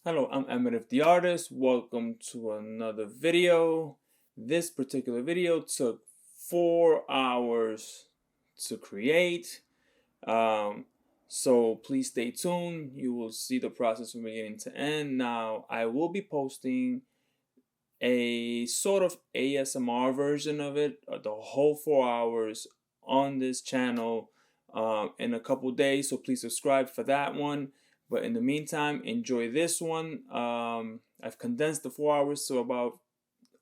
Hello, I'm Amadith the artist. Welcome to another video. This particular video took 4 hours to create. So please stay tuned. You will see the process from beginning to end. Now, I will be posting a sort of ASMR version of it, the whole 4 hours on this channel in a couple days. So please subscribe for that one. But in the meantime, enjoy this one. I've condensed the 4 hours to about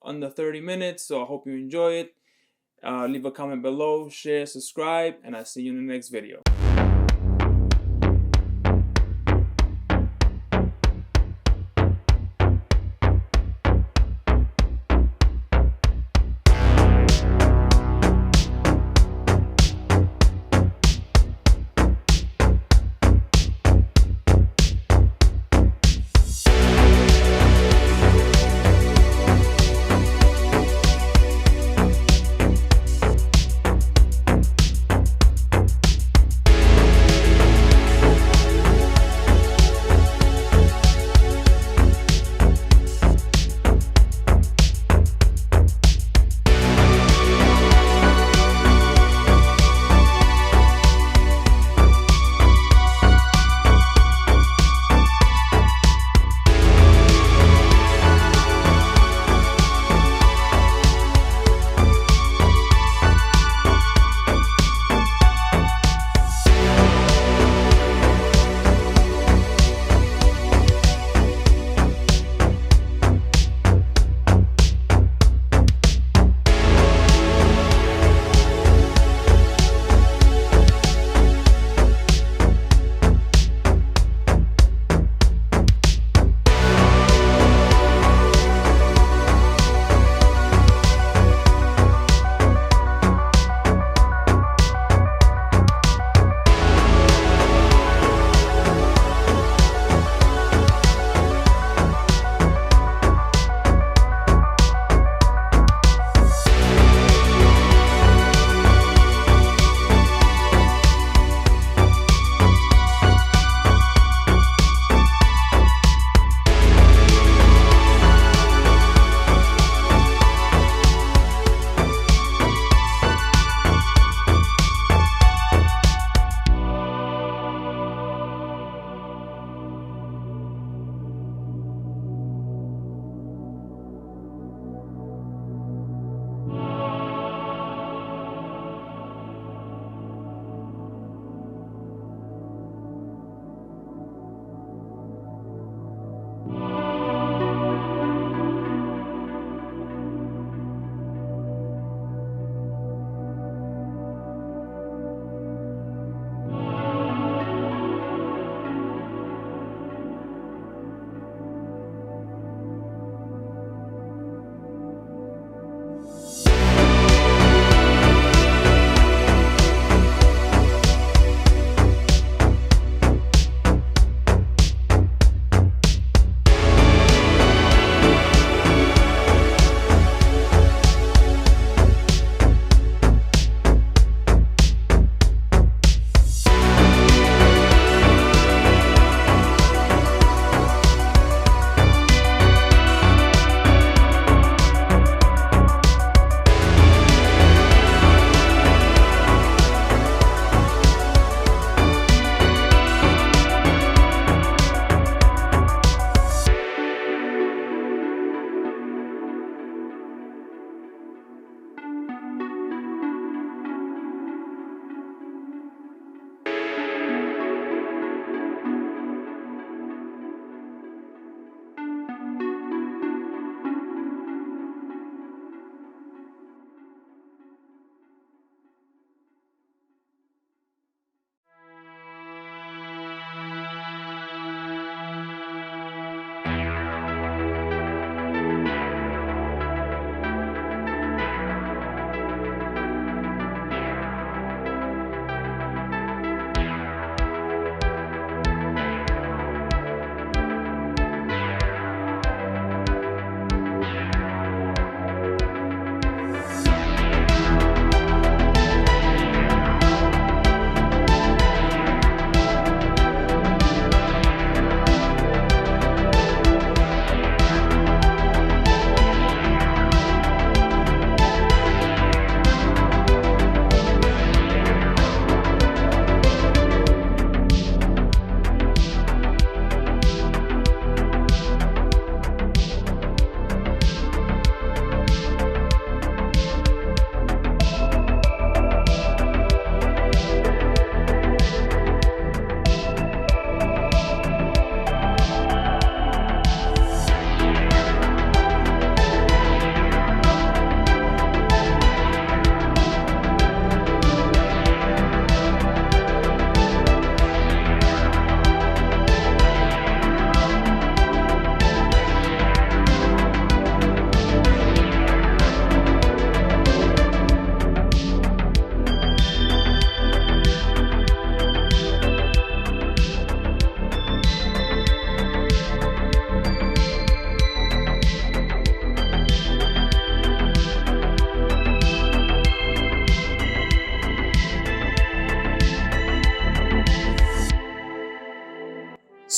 under 30 minutes, so I hope you enjoy it. Leave a comment below, share, subscribe, and I'll see you in the next video.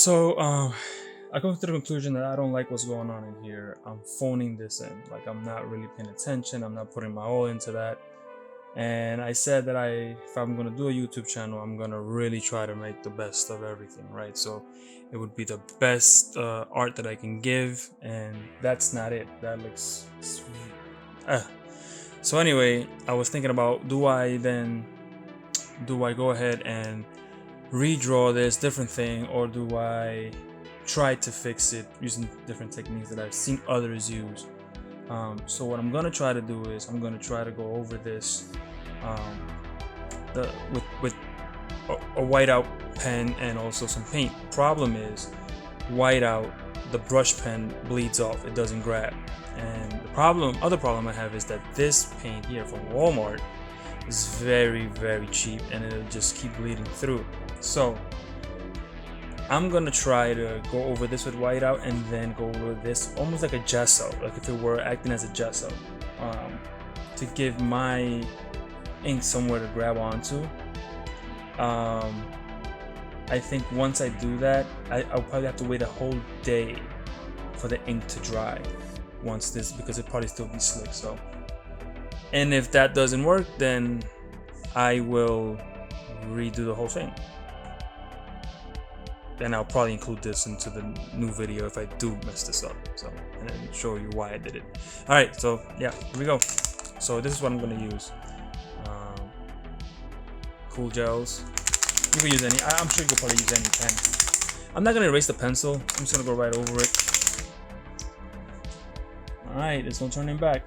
So I come to the conclusion that I don't like what's going on in here. I'm phoning this in. Like, I'm not really paying attention. I'm not putting my all into that. And I said that if I'm gonna do a YouTube channel, I'm gonna really try to make the best of everything, right? So it would be the best art that I can give, and that's not it. That looks. So anyway, I was thinking about, do I go ahead and redraw this different thing, or do I try to fix it using different techniques that I've seen others use? So what I'm gonna try to do is I'm gonna try to go over this with a whiteout pen and also some paint. Problem is, whiteout, the brush pen bleeds off, it doesn't grab. And the other problem I have is that this paint here from Walmart is very, very cheap, and it'll just keep bleeding through. So I'm gonna try to go over this with whiteout and then go over this almost like a gesso, like if it were acting as a gesso, to give my ink somewhere to grab onto. I think once I do that, I'll probably have to wait a whole day for the ink to dry because it probably still be slick. So, and if that doesn't work, then I will redo the whole thing. And I'll probably include this into the new video if I do mess this up. So, and then show you why I did it. All right, so yeah, here we go. So this is what I'm gonna use. Cool gels. You can use any. I'm sure you could probably use any pen. I'm not gonna erase the pencil. I'm just gonna go right over it. All right, there's no turning back.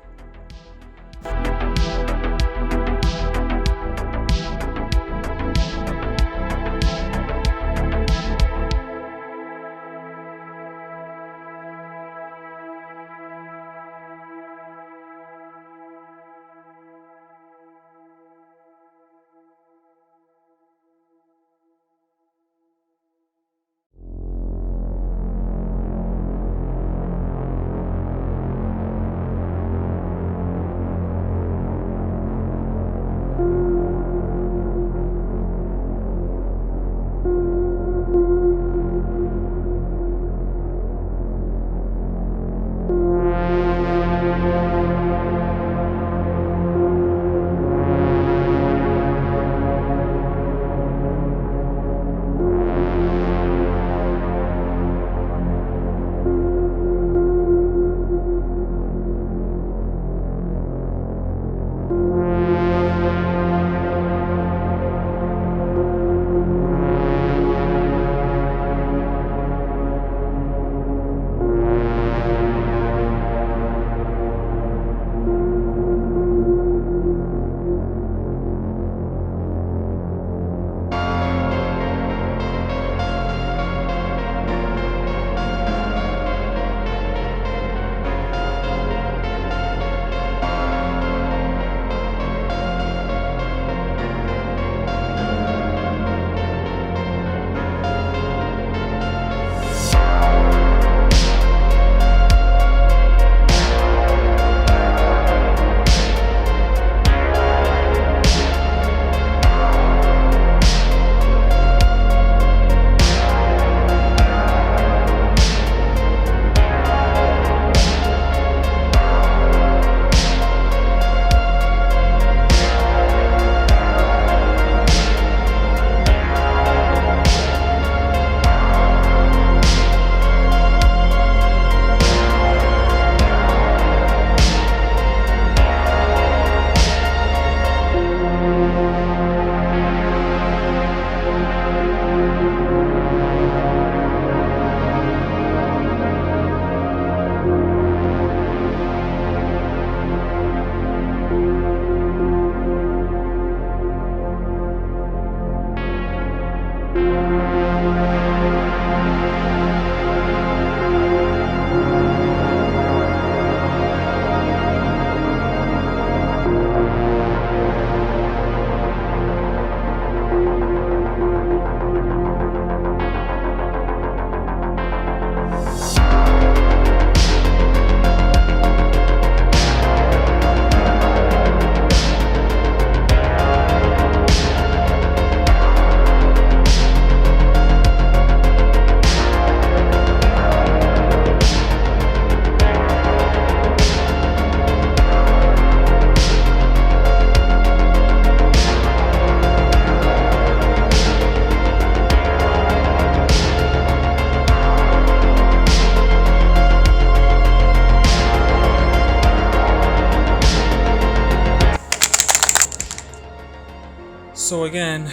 So again,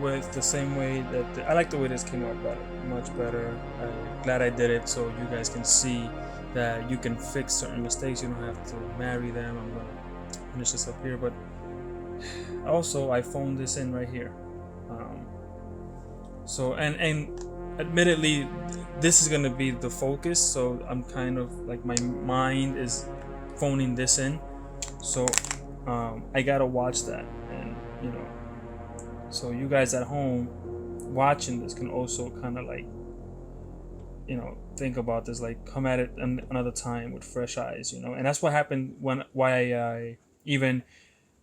with the same way that I like the way this came out better, much better. I'm glad I did it so you guys can see that you can fix certain mistakes. You don't have to marry them. I'm gonna finish this up here, but also I phoned this in right here. So and admittedly, this is gonna be the focus. So I'm kind of like my mind is phoning this in. So I gotta watch that, and you know. So you guys at home watching this can also kind of like, you know, think about this, like come at it another time with fresh eyes, you know. And that's what happened why I even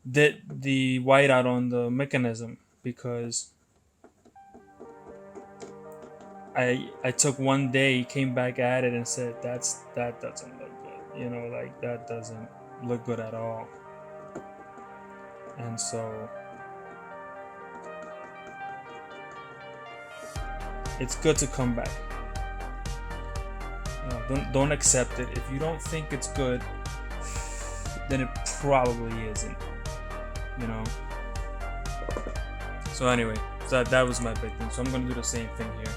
did the whiteout on the mechanism, because I took one day, came back at it and said that doesn't look good, you know, like that doesn't look good at all. And so it's good to come back. You know, don't accept it. If you don't think it's good, then it probably isn't. You know. So anyway, that was my big thing. So I'm gonna do the same thing here.